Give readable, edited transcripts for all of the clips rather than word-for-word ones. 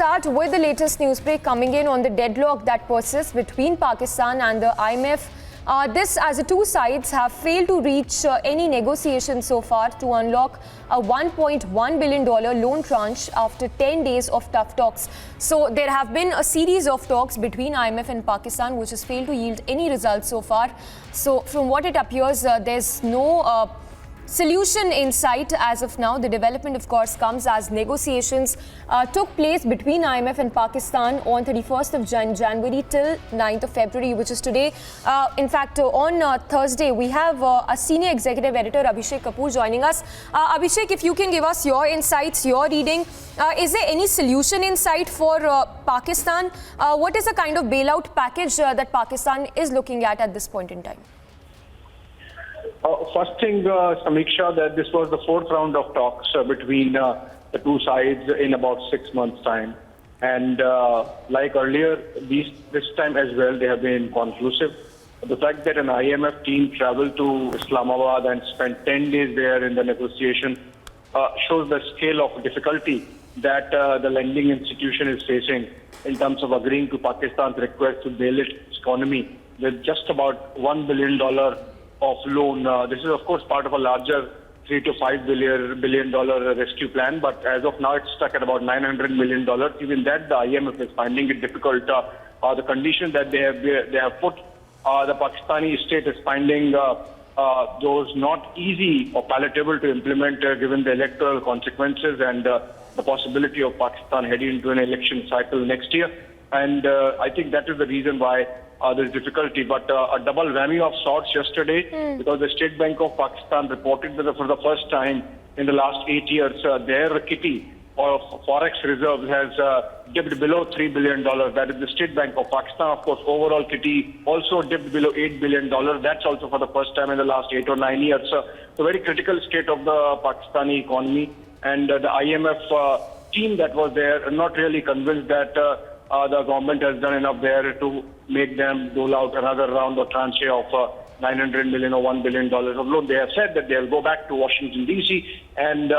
start with the latest news break coming in on the deadlock that persists between Pakistan and the IMF. This as the two sides have failed to reach any negotiation so far to unlock a $1.1 billion loan tranche after 10 days of tough talks. So there have been a series of talks between IMF and Pakistan which has failed to yield any results so far. So from what it appears, there's no solution in sight as of now. The development, of course, comes as negotiations took place between IMF and Pakistan on 31st of January till 9th of February, which is today. In fact, on Thursday, we have a senior executive editor, Abhishek Kapoor, joining us. Abhishek, if you can give us your insights, your reading. Is there any solution in sight for Pakistan? What is the kind of bailout package that Pakistan is looking at this point in time? First thing, Samiksha, that this was the fourth round of talks between the two sides in about 6 months' time. And like earlier, this time as well, they have been inconclusive. The fact that an IMF team traveled to Islamabad and spent 10 days there in the negotiation shows the scale of difficulty that the lending institution is facing in terms of agreeing to Pakistan's request to bail its economy with just about $1 billion of loan. This is, of course, part of a larger $3 to $5 billion rescue plan, but as of now, it's stuck at about $900 million. Even that, the IMF is finding it difficult. The conditions that they have put, the Pakistani state is finding those not easy or palatable to implement, given the electoral consequences and the possibility of Pakistan heading into an election cycle next year. And I think that is the reason why there's difficulty, but a double whammy of sorts yesterday, because the State Bank of Pakistan reported that for the first time in the last 8 years, their kitty or forex reserves has dipped below $3 billion. That is the State Bank of Pakistan. Of course, overall kitty also dipped below $8 billion. That's also for the first time in the last 8 or 9 years. So, the very critical state of the Pakistani economy, and the IMF team that was there are not really convinced that the government has done enough there to make them dole out another round or tranche of $900 million or $1 billion of loan. They have said that they'll go back to Washington, D.C. and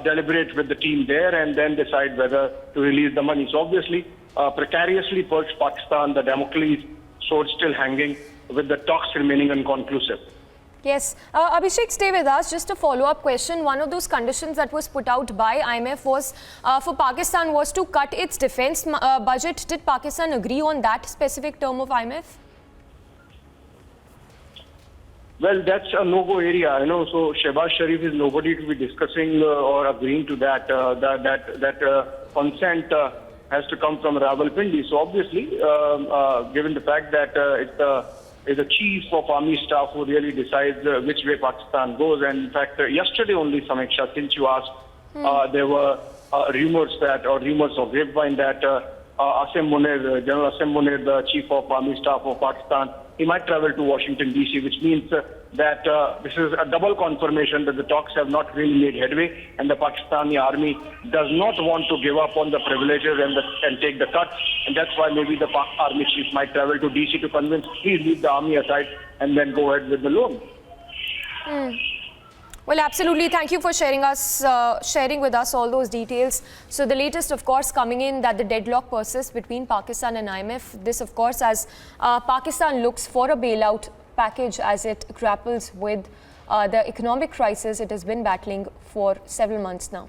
deliberate with the team there and then decide whether to release the money. So obviously, precariously perched Pakistan, the Damocles sword still hanging, with the talks remaining inconclusive. Yes. Abhishek, stay with us. Just a follow-up question. One of those conditions that was put out by IMF was for Pakistan was to cut its defense budget. Did Pakistan agree on that specific term of IMF? Well, that's a no-go area, So Shehbaz Sharif is nobody to be discussing or agreeing to that. That consent has to come from Rawalpindi. So obviously, given the fact that it's the chief of army staff who really decides which way Pakistan goes. And in fact, yesterday only, Samiksha, since you asked, there were rumors of grapevine that General Asim Munir, the chief of army staff of Pakistan, he might travel to Washington, D.C., which means that this is a double confirmation that the talks have not really made headway, and the Pakistani army does not want to give up on the privileges and take the cut. And that's why maybe the Pak army chief might travel to D.C. to convince, please leave the army aside and then go ahead with the loan. Well, absolutely. Thank you for sharing with us all those details. So the latest, of course, coming in that the deadlock persists between Pakistan and IMF. This, of course, as Pakistan looks for a bailout package as it grapples with the economic crisis it has been battling for several months now.